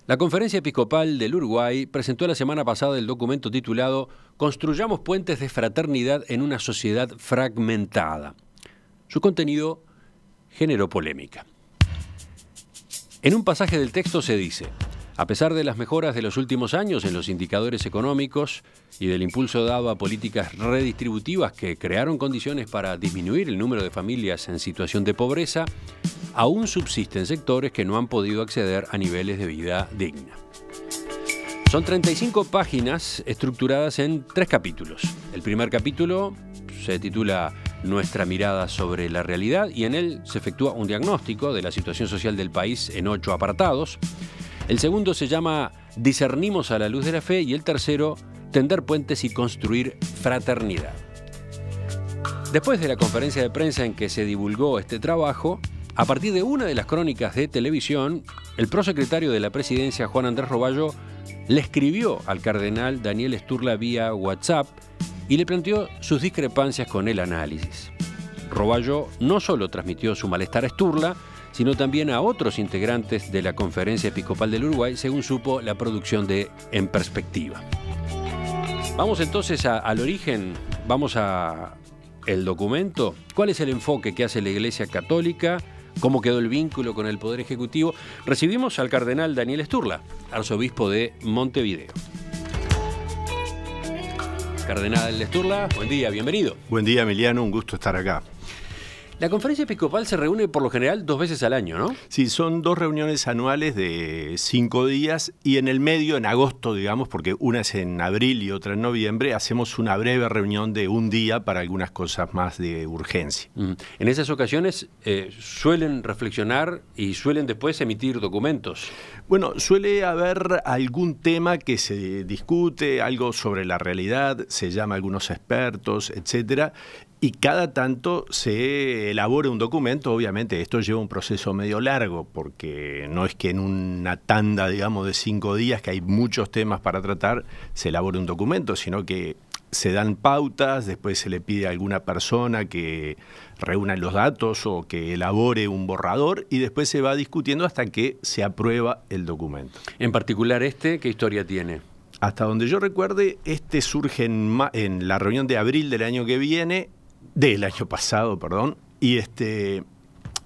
La Conferencia Episcopal del Uruguay presentó la semana pasada el documento titulado Construyamos puentes de fraternidad en una sociedad fragmentada. Su contenido generó polémica. En un pasaje del texto se dice: a pesar de las mejoras de los últimos años en los indicadores económicos y del impulso dado a políticas redistributivas que crearon condiciones para disminuir el número de familias en situación de pobreza, aún subsisten sectores que no han podido acceder a niveles de vida digna. Son 35 páginas estructuradas en 3 capítulos. El primer capítulo se titula Nuestra mirada sobre la realidad y en él se efectúa un diagnóstico de la situación social del país en 8 apartados. El segundo se llama Discernimos a la luz de la fe y el tercero, Tender puentes y construir fraternidad. Después de la conferencia de prensa en que se divulgó este trabajo, a partir de una de las crónicas de televisión, el prosecretario de la Presidencia, Juan Andrés Roballo, le escribió al cardenal Daniel Sturla vía WhatsApp y le planteó sus discrepancias con el análisis. Roballo no solo transmitió su malestar a Sturla, sino también a otros integrantes de la Conferencia Episcopal del Uruguay, según supo la producción de En Perspectiva. Vamos entonces al origen, vamos al documento. ¿Cuál es el enfoque que hace la Iglesia Católica? ¿Cómo quedó el vínculo con el Poder Ejecutivo? Recibimos al cardenal Daniel Sturla, arzobispo de Montevideo. Cardenal Sturla, buen día, bienvenido. Buen día, Emiliano, un gusto estar acá. La Conferencia Episcopal se reúne por lo general 2 veces al año, ¿no? Sí, son 2 reuniones anuales de 5 días y en el medio, en agosto, digamos, porque una es en abril y otra en noviembre, hacemos una breve reunión de un día para algunas cosas más de urgencia. En esas ocasiones suelen reflexionar y suelen después emitir documentos. Bueno, suele haber algún tema que se discute, algo sobre la realidad, se llama a algunos expertos, etcétera. Y cada tanto se elabora un documento. Obviamente esto lleva un proceso medio largo, porque no es que en una tanda, digamos, de 5 días, que hay muchos temas para tratar, se elabore un documento, sino que se dan pautas, después se le pide a alguna persona que reúna los datos o que elabore un borrador y después se va discutiendo hasta que se aprueba el documento. En particular ¿qué historia tiene? Hasta donde yo recuerde, surge en la reunión de abril del año pasado, y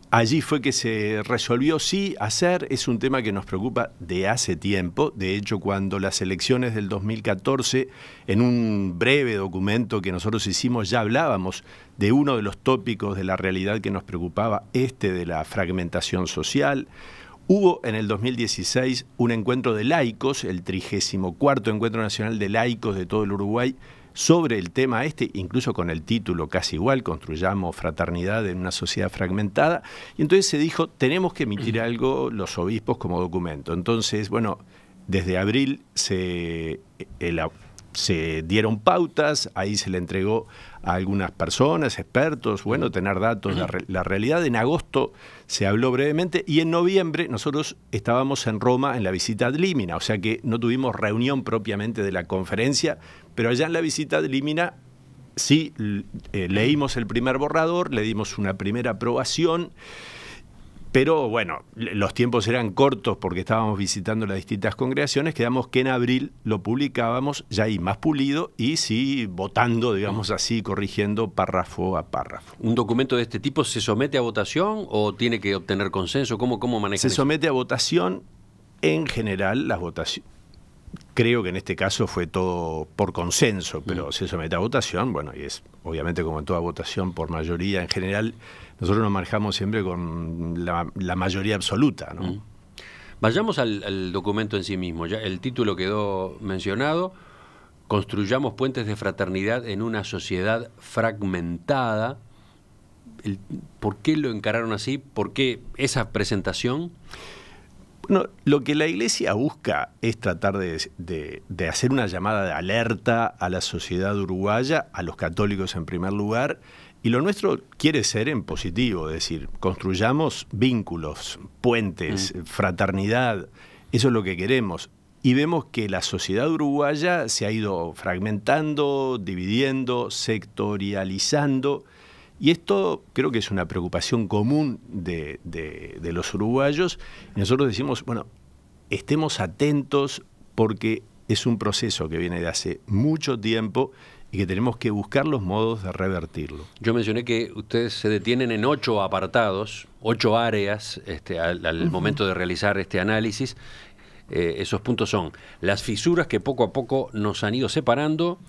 allí fue que se resolvió sí hacer. Es un tema que nos preocupa de hace tiempo. De hecho, cuando las elecciones del 2014, en un breve documento que nosotros hicimos, ya hablábamos de uno de los tópicos de la realidad que nos preocupaba, de la fragmentación social. Hubo en el 2016 un encuentro de laicos, el 34º Encuentro Nacional de Laicos de todo el Uruguay, sobre el tema incluso con el título casi igual, Construyamos fraternidad en una sociedad fragmentada, y entonces se dijo, tenemos que emitir algo los obispos como documento. Entonces, bueno, desde abril se dieron pautas, ahí se le entregó a algunas personas, expertos, tener datos, la realidad. En agosto se habló brevemente y en noviembre nosotros estábamos en Roma en la visita ad limina, o sea que no tuvimos reunión propiamente de la conferencia, pero allá en la visita ad limina sí leímos el primer borrador, le dimos una primera aprobación. Pero bueno, los tiempos eran cortos porque estábamos visitando las distintas congregaciones, quedamos que en abril lo publicábamos ya ahí más pulido y sí votando, digamos así, corrigiendo párrafo a párrafo. ¿Un documento de este tipo se somete a votación o tiene que obtener consenso? ¿Cómo manejan eso? Se somete a votación. En general, las votaciones, creo que en este caso fue todo por consenso, pero se somete a votación, y es obviamente como en toda votación por mayoría en general. Nosotros nos manejamos siempre con la mayoría absoluta, ¿no? Vayamos al documento en sí mismo. Ya el título quedó mencionado, Construyamos puentes de fraternidad en una sociedad fragmentada. ¿Por qué lo encararon así? ¿Por qué esa presentación? Bueno, lo que la Iglesia busca es tratar de hacer una llamada de alerta a la sociedad uruguaya, a los católicos en primer lugar, y lo nuestro quiere ser en positivo, es decir, construyamos vínculos, puentes, fraternidad, eso es lo que queremos. Y vemos que la sociedad uruguaya se ha ido fragmentando, dividiendo, sectorializando, y esto creo que es una preocupación común de los uruguayos. Y nosotros decimos, estemos atentos porque es un proceso que viene de hace mucho tiempo y que tenemos que buscar los modos de revertirlo. Yo mencioné que ustedes se detienen en 8 apartados, 8 áreas al momento de realizar este análisis. Esos puntos son las fisuras que poco a poco nos han ido separando,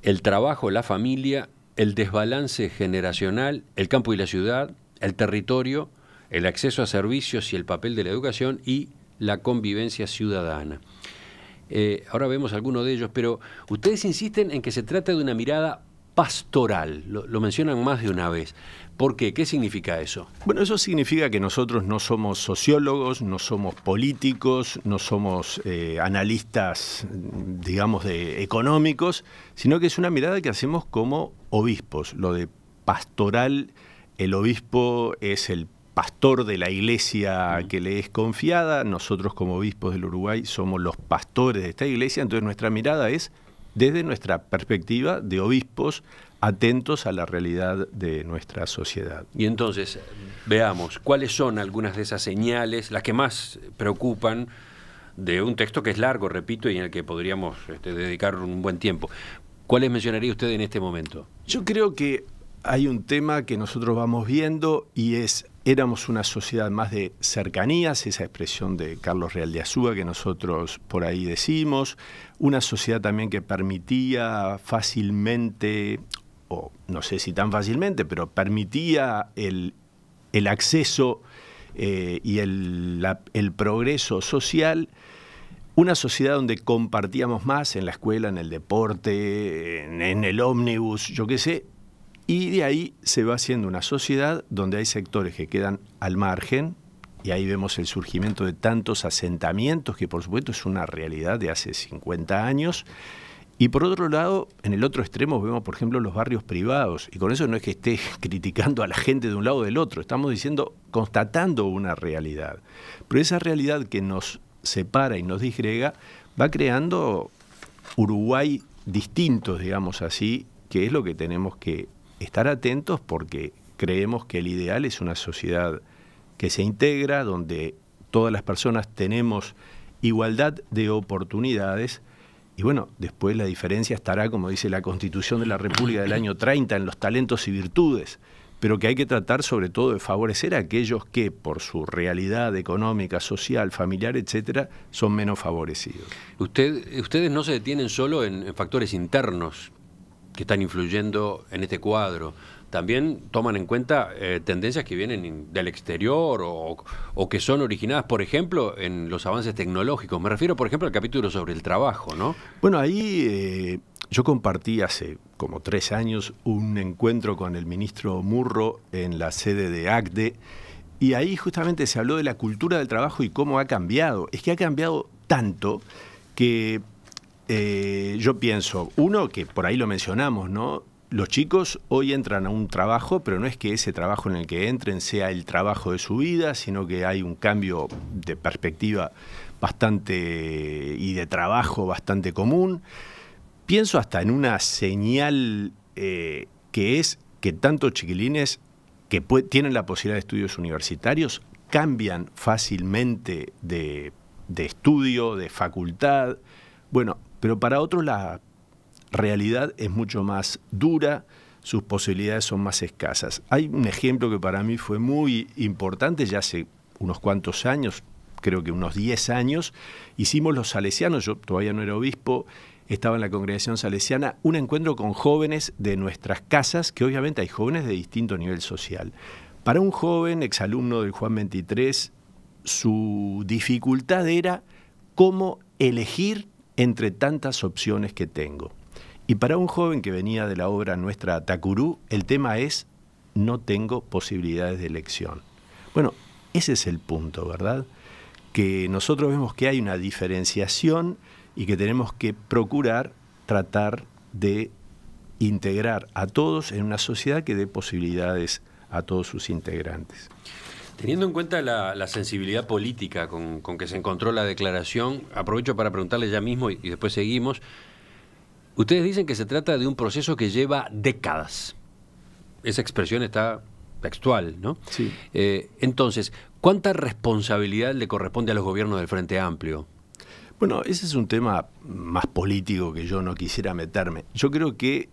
el trabajo, la familia, el desbalance generacional, el campo y la ciudad, el territorio, el acceso a servicios y el papel de la educación y la convivencia ciudadana. Ahora vemos algunos de ellos, pero ustedes insisten en que se trata de una mirada pastoral, lo mencionan más de una vez. ¿Por qué? ¿Qué significa eso? Bueno, eso significa que nosotros no somos sociólogos, no somos políticos, no somos analistas, digamos, económicos, sino que es una mirada que hacemos como obispos. Lo de pastoral, el obispo es el pastor de la iglesia que le es confiada, nosotros como obispos del Uruguay somos los pastores de esta iglesia, entonces nuestra mirada es desde nuestra perspectiva de obispos atentos a la realidad de nuestra sociedad. Y entonces, veamos, ¿cuáles son algunas de esas señales, las que más preocupan de un texto que es largo, repito, y en el que podríamos dedicar un buen tiempo? ¿Cuáles mencionaría usted en este momento? Yo creo que hay un tema que nosotros vamos viendo y éramos una sociedad más de cercanías, esa expresión de Carlos Real de Azúa que nosotros por ahí decimos, una sociedad también que permitía fácilmente, o no sé si tan fácilmente, pero permitía el acceso y el progreso social, una sociedad donde compartíamos más en la escuela, en el deporte, en el ómnibus, yo qué sé. Y de ahí se va haciendo una sociedad donde hay sectores que quedan al margen, y ahí vemos el surgimiento de tantos asentamientos, que por supuesto es una realidad de hace 50 años. Y por otro lado, en el otro extremo vemos, por ejemplo, los barrios privados. Y con eso no es que esté criticando a la gente de un lado o del otro, estamos diciendo, constatando una realidad. Pero esa realidad que nos separa y nos disgrega va creando Uruguay distintos, digamos así, que es lo que tenemos que estar atentos, porque creemos que el ideal es una sociedad que se integra, donde todas las personas tenemos igualdad de oportunidades. Y bueno, después la diferencia estará, como dice la Constitución de la República del año 30, en los talentos y virtudes, pero que hay que tratar sobre todo de favorecer a aquellos que, por su realidad económica, social, familiar, etcétera, son menos favorecidos. Ustedes no se detienen solo en factores internos que están influyendo en este cuadro. También toman en cuenta tendencias que vienen del exterior o que son originadas, por ejemplo, en los avances tecnológicos. Me refiero, por ejemplo, al capítulo sobre el trabajo, ¿no? Bueno, ahí yo compartí hace como 3 años un encuentro con el ministro Murro en la sede de ACDE, y ahí justamente se habló de la cultura del trabajo y cómo ha cambiado. Es que ha cambiado tanto que yo pienso, uno, que por ahí lo mencionamos, ¿no? Los chicos hoy entran a un trabajo, pero no es que ese trabajo en el que entren sea el trabajo de su vida, sino que hay un cambio de perspectiva bastante y de trabajo bastante común. Pienso hasta en una señal que es que tantos chiquilines que tienen la posibilidad de estudios universitarios cambian fácilmente de estudio, de facultad. Bueno, pero para otros la realidad es mucho más dura, sus posibilidades son más escasas. Hay un ejemplo que para mí fue muy importante, ya hace unos cuantos años, creo que unos 10 años, hicimos los salesianos, yo todavía no era obispo, estaba en la congregación salesiana, un encuentro con jóvenes de nuestras casas, que obviamente hay jóvenes de distinto nivel social. Para un joven, exalumno del Juan 23, su dificultad era cómo elegir entre tantas opciones que tengo. Y para un joven que venía de la obra nuestra Tacurú, el tema es, no tengo posibilidades de elección. Bueno, ese es el punto, ¿verdad? Que nosotros vemos que hay una diferenciación y que tenemos que procurar tratar de integrar a todos en una sociedad que dé posibilidades a todos sus integrantes. Teniendo en cuenta la sensibilidad política con que se encontró la declaración, aprovecho para preguntarle ya mismo y después seguimos. Ustedes dicen que se trata de un proceso que lleva décadas. Esa expresión está textual, ¿no? Sí. Entonces, ¿Cuánta responsabilidad le corresponde a los gobiernos del Frente Amplio? Bueno, ese es un tema más político que yo no quisiera meterme. Yo creo que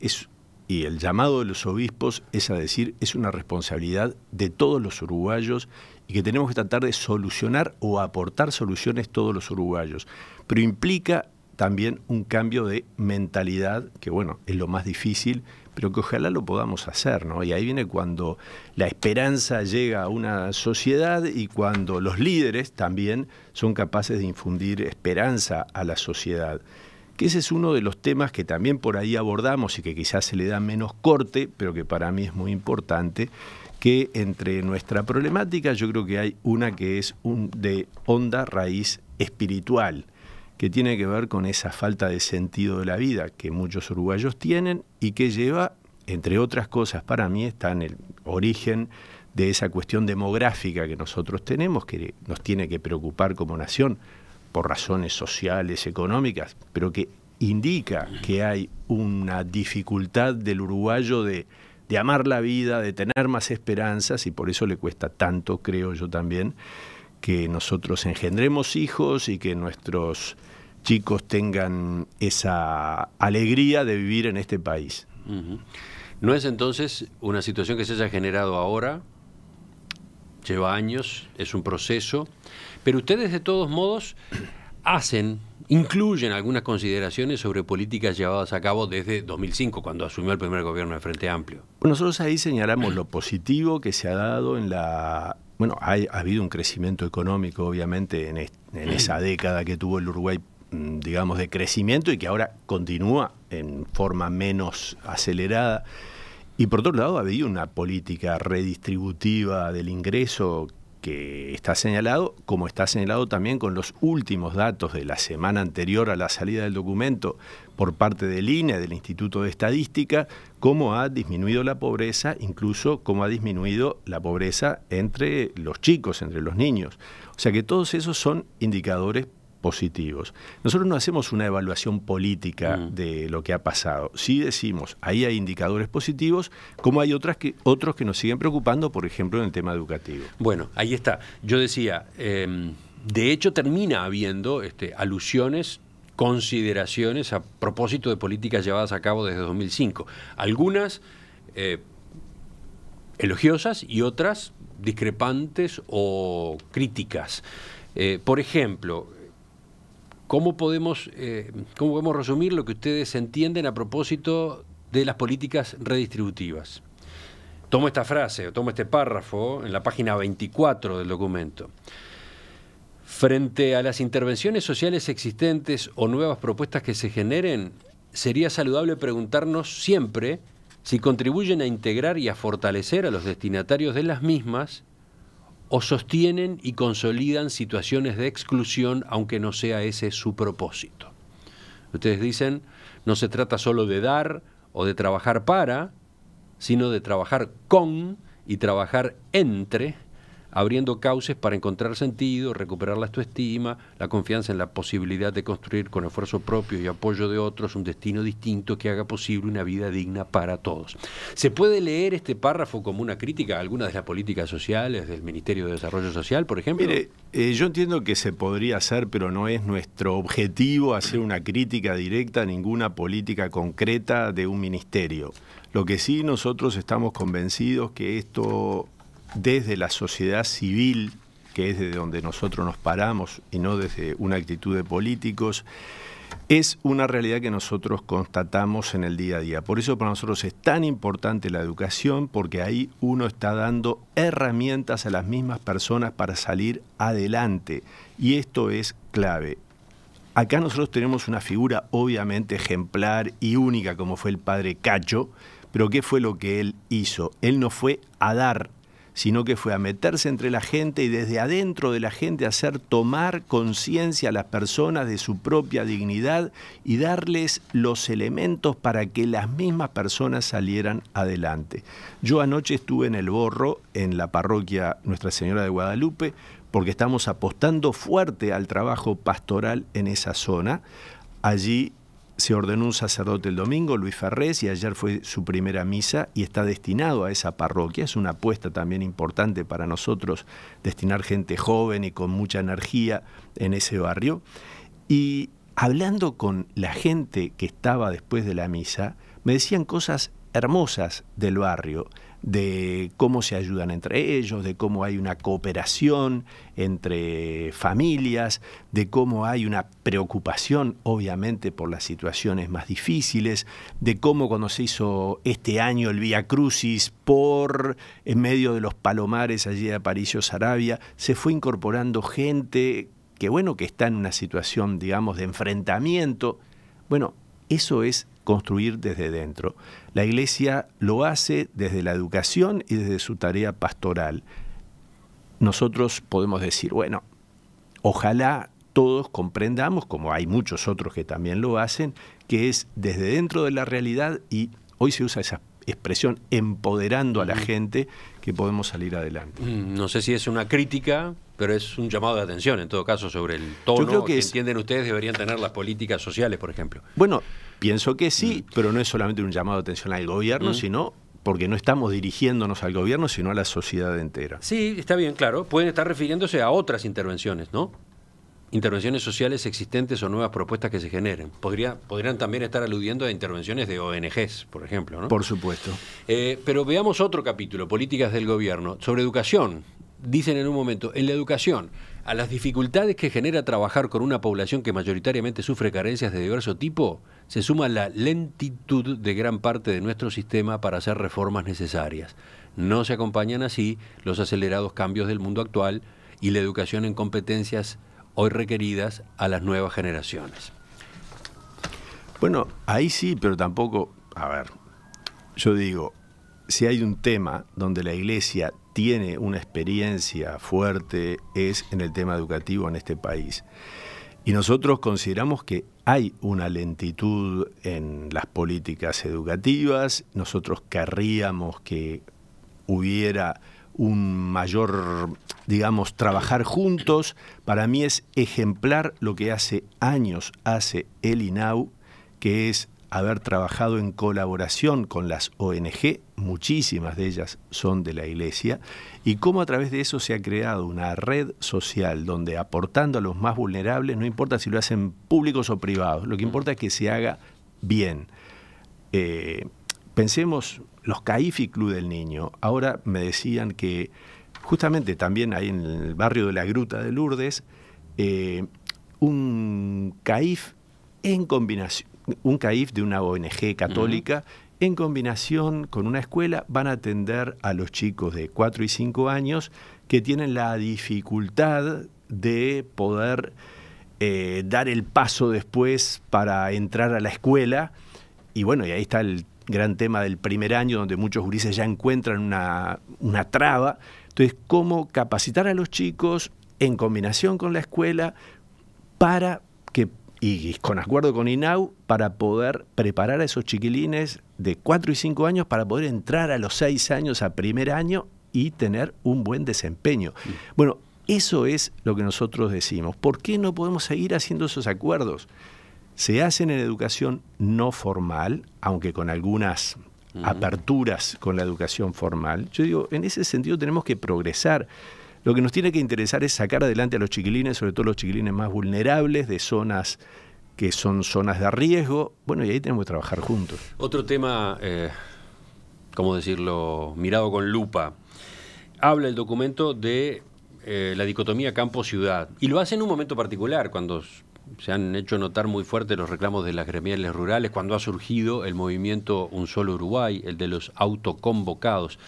y el llamado de los obispos es a decir, es una responsabilidad de todos los uruguayos y que tenemos que tratar de solucionar o aportar soluciones todos los uruguayos. Pero implica también un cambio de mentalidad, que bueno, es lo más difícil, pero que ojalá lo podamos hacer, ¿no? Y ahí viene cuando la esperanza llega a una sociedad y cuando los líderes también son capaces de infundir esperanza a la sociedad. Que ese es uno de los temas que también por ahí abordamos y que quizás se le da menos corte, pero que para mí es muy importante, que entre nuestra problemática yo creo que hay una que es de honda raíz espiritual, que tiene que ver con esa falta de sentido de la vida que muchos uruguayos tienen y que lleva, entre otras cosas, para mí está en el origen de esa cuestión demográfica que nosotros tenemos, que nos tiene que preocupar como nación por razones sociales, económicas, pero que indica que hay una dificultad del uruguayo de amar la vida, de tener más esperanzas, y por eso le cuesta tanto, creo yo también, que nosotros engendremos hijos y que nuestros chicos tengan esa alegría de vivir en este país. ¿No es entonces una situación que se haya generado ahora? Lleva años, es un proceso, pero ustedes de todos modos incluyen algunas consideraciones sobre políticas llevadas a cabo desde 2005, cuando asumió el primer gobierno de Frente Amplio. Nosotros ahí señalamos lo positivo que se ha dado en la... Bueno, ha habido un crecimiento económico, obviamente, en esa década que tuvo el Uruguay, digamos, de crecimiento y que ahora continúa en forma menos acelerada. Y por otro lado, ha habido una política redistributiva del ingreso que está señalado, como está señalado también con los últimos datos de la semana anterior a la salida del documento por parte del INE, del Instituto de Estadística, cómo ha disminuido la pobreza, incluso cómo ha disminuido la pobreza entre los chicos, entre los niños. O sea que todos esos son indicadores positivos. Nosotros no hacemos una evaluación política de lo que ha pasado. Sí decimos, ahí hay indicadores positivos, como hay otros que nos siguen preocupando, por ejemplo, en el tema educativo. Bueno, ahí está. Yo decía, de hecho termina habiendo alusiones, consideraciones a propósito de políticas llevadas a cabo desde 2005. Algunas elogiosas y otras discrepantes o críticas. Por ejemplo, ¿cómo podemos resumir lo que ustedes entienden a propósito de las políticas redistributivas? Tomo esta frase, tomo este párrafo en la página 24 del documento. Frente a las intervenciones sociales existentes o nuevas propuestas que se generen, sería saludable preguntarnos siempre si contribuyen a integrar y a fortalecer a los destinatarios de las mismas o sostienen y consolidan situaciones de exclusión, aunque no sea ese su propósito. Ustedes dicen, no se trata solo de dar o de trabajar para, sino de trabajar con y trabajar entre, abriendo cauces para encontrar sentido, recuperar la autoestima, la confianza en la posibilidad de construir con esfuerzo propio y apoyo de otros un destino distinto que haga posible una vida digna para todos. ¿Se puede leer este párrafo como una crítica a algunas de las políticas sociales del Ministerio de Desarrollo Social, por ejemplo? Mire, yo entiendo que se podría hacer, pero no es nuestro objetivo hacer una crítica directa a ninguna política concreta de un ministerio. Lo que sí nosotros estamos convencidos que esto, desde la sociedad civil, que es de donde nosotros nos paramos y no desde una actitud de políticos, es una realidad que nosotros constatamos en el día a día. Por eso para nosotros es tan importante la educación, porque ahí uno está dando herramientas a las mismas personas para salir adelante. Y esto es clave. Acá nosotros tenemos una figura obviamente ejemplar y única como fue el padre Cacho, pero ¿qué fue lo que él hizo? Él no fue a dar, sino que fue a meterse entre la gente y desde adentro de la gente hacer tomar conciencia a las personas de su propia dignidad y darles los elementos para que las mismas personas salieran adelante. Yo anoche estuve en El Borro, en la parroquia Nuestra Señora de Guadalupe, porque estamos apostando fuerte al trabajo pastoral en esa zona. Allí se ordenó un sacerdote el domingo, Luis Ferrés, y ayer fue su primera misa y está destinado a esa parroquia. Es una apuesta también importante para nosotros destinar gente joven y con mucha energía en ese barrio. Y hablando con la gente que estaba después de la misa, me decían cosas hermosas del barrio, de cómo se ayudan entre ellos, de cómo hay una cooperación entre familias, de cómo hay una preocupación, obviamente, por las situaciones más difíciles, de cómo cuando se hizo este año el Vía Crucis en medio de los Palomares allí de Aparicio Saravia, se fue incorporando gente que, bueno, que está en una situación, digamos, de enfrentamiento. Bueno, eso es construir desde dentro. La Iglesia lo hace desde la educación y desde su tarea pastoral. Nosotros podemos decir, bueno, ojalá todos comprendamos, como hay muchos otros que también lo hacen, que es desde dentro de la realidad, y hoy se usa esa expresión, empoderando a la gente, que podemos salir adelante. No sé si es una crítica, pero es un llamado de atención, en todo caso, sobre el tono que entienden ustedes deberían tener las políticas sociales, por ejemplo. Bueno, pienso que sí, pero no es solamente un llamado de atención al gobierno, sino porque no estamos dirigiéndonos al gobierno, sino a la sociedad entera. Sí, está bien, claro. Pueden estar refiriéndose a otras intervenciones, ¿no? Intervenciones sociales existentes o nuevas propuestas que se generen. Podrían también estar aludiendo a intervenciones de ONGs, por ejemplo, ¿no? Por supuesto. Pero veamos otro capítulo, políticas del gobierno, sobre educación. Dicen en un momento, en la educación, a las dificultades que genera trabajar con una población que mayoritariamente sufre carencias de diverso tipo, se suma la lentitud de gran parte de nuestro sistema para hacer reformas necesarias. No se acompañan así los acelerados cambios del mundo actual y la educación en competencias hoy requeridas a las nuevas generaciones. Bueno, ahí sí, pero tampoco, a ver, yo digo, si hay un tema donde la Iglesia tiene una experiencia fuerte, es en el tema educativo en este país. Y nosotros consideramos que hay una lentitud en las políticas educativas. Nosotros querríamos que hubiera un mayor, digamos, trabajar juntos. Para mí es ejemplar lo que hace años hace el INAU, que es haber trabajado en colaboración con las ONG, muchísimas de ellas son de la Iglesia, y cómo a través de eso se ha creado una red social donde, aportando a los más vulnerables, no importa si lo hacen públicos o privados, lo que importa es que se haga bien. Pensemos, los CAIF y Club del Niño. Ahora me decían que justamente también ahí en el barrio de la Gruta de Lourdes, un CAIF en combinación, un CAIF de una ONG católica, en combinación con una escuela, van a atender a los chicos de 4 y 5 años que tienen la dificultad de poder dar el paso después para entrar a la escuela. Y bueno, y ahí está el gran tema del primer año, donde muchos gurises ya encuentran una traba. Entonces, cómo capacitar a los chicos en combinación con la escuela para que, y con acuerdo con INAU, para poder preparar a esos chiquilines de 4 y 5 años para poder entrar a los 6 años a primer año y tener un buen desempeño. Bueno, eso es lo que nosotros decimos. ¿Por qué no podemos seguir haciendo esos acuerdos? Se hacen en educación no formal, aunque con algunas aperturas con la educación formal. Yo digo, en ese sentido tenemos que progresar. Lo que nos tiene que interesar es sacar adelante a los chiquilines, sobre todo los chiquilines más vulnerables, de zonas que son zonas de riesgo. Bueno, y ahí tenemos que trabajar juntos. Otro tema, ¿cómo decirlo?, mirado con lupa. Habla el documento de la dicotomía campo-ciudad. Y lo hace en un momento particular, cuando se han hecho notar muy fuerte los reclamos de las gremiales rurales, cuando ha surgido el movimiento Un Solo Uruguay, el de los autoconvocados.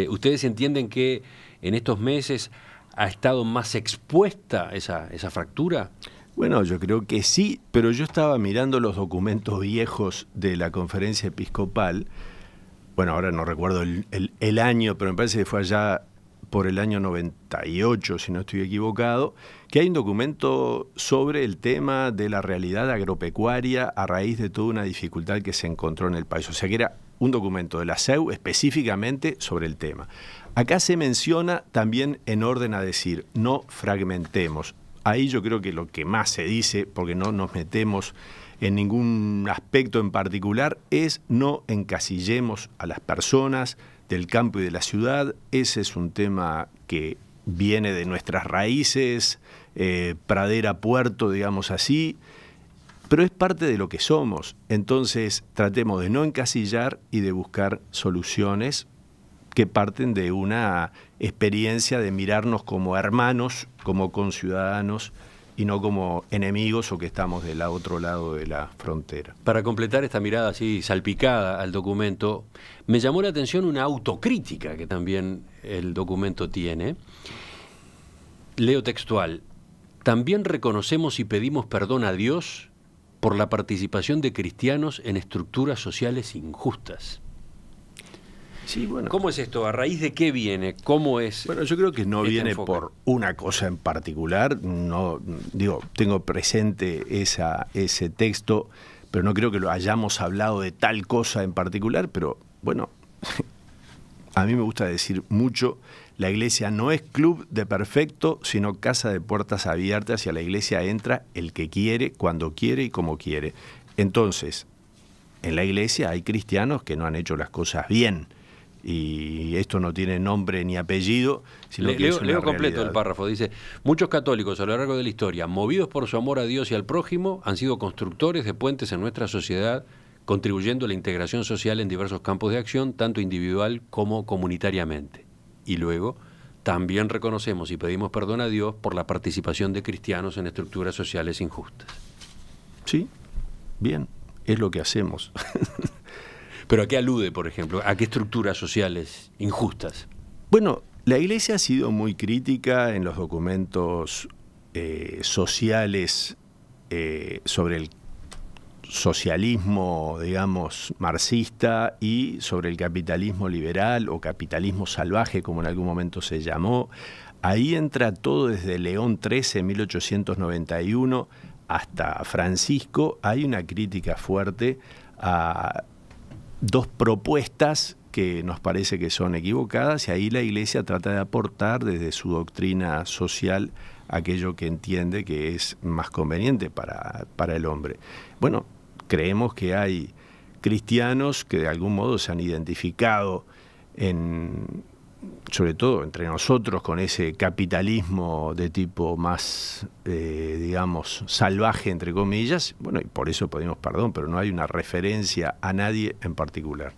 ¿Ustedes entienden que en estos meses ha estado más expuesta esa fractura? Bueno, yo creo que sí, pero yo estaba mirando los documentos viejos de la Conferencia Episcopal. Bueno, ahora no recuerdo el año, pero me parece que fue allá por el año 98, si no estoy equivocado, que hay un documento sobre el tema de la realidad agropecuaria a raíz de toda una dificultad que se encontró en el país. O sea, que era un documento de la SEU específicamente sobre el tema. Acá se menciona también en orden a decir, no fragmentemos. ahí yo creo que lo que más se dice, porque no nos metemos en ningún aspecto en particular, es no encasillemos a las personas del campo y de la ciudad. Ese es un tema que viene de nuestras raíces, pradera, puerto, digamos así, pero es parte de lo que somos. Entonces tratemos de no encasillar y de buscar soluciones que parten de una experiencia de mirarnos como hermanos, como conciudadanos, y no como enemigos o que estamos del otro lado de la frontera. Para completar esta mirada así salpicada al documento, me llamó la atención una autocrítica que también el documento tiene. Leo textual: también reconocemos y pedimos perdón a Dios por la participación de cristianos en estructuras sociales injustas. Sí, bueno. ¿Cómo es esto? ¿A raíz de qué viene? ¿Cómo es? Bueno, yo creo que no viene enfoque por una cosa en particular. No, digo, tengo presente ese texto, pero no creo que lo hayamos hablado de tal cosa en particular. Pero bueno, a mí me gusta decir mucho, la iglesia no es club de perfecto, sino casa de puertas abiertas, y a la iglesia entra el que quiere, cuando quiere y como quiere. Entonces, en la iglesia hay cristianos que no han hecho las cosas bien. Y esto no tiene nombre ni apellido, sino que es una leo completo realidad. el párrafo. Dice: muchos católicos a lo largo de la historia, movidos por su amor a Dios y al prójimo, han sido constructores de puentes en nuestra sociedad, contribuyendo a la integración social en diversos campos de acción, tanto individual como comunitariamente. Y luego, también reconocemos y pedimos perdón a Dios por la participación de cristianos en estructuras sociales injustas. Sí, bien, es lo que hacemos. ¿Pero a qué alude, por ejemplo? ¿A qué estructuras sociales injustas? Bueno, la Iglesia ha sido muy crítica en los documentos sociales sobre el socialismo, digamos, marxista, y sobre el capitalismo liberal o capitalismo salvaje, como en algún momento se llamó. Ahí entra todo desde León XIII, 1891, hasta Francisco. Hay una crítica fuerte a dos propuestas que nos parece que son equivocadas, y ahí la Iglesia trata de aportar desde su doctrina social aquello que entiende que es más conveniente para el hombre. Bueno, creemos que hay cristianos que de algún modo se han identificado, sobre todo entre nosotros, con ese capitalismo de tipo más, digamos, salvaje, entre comillas. Bueno, y por eso pedimos perdón, pero no hay una referencia a nadie en particular.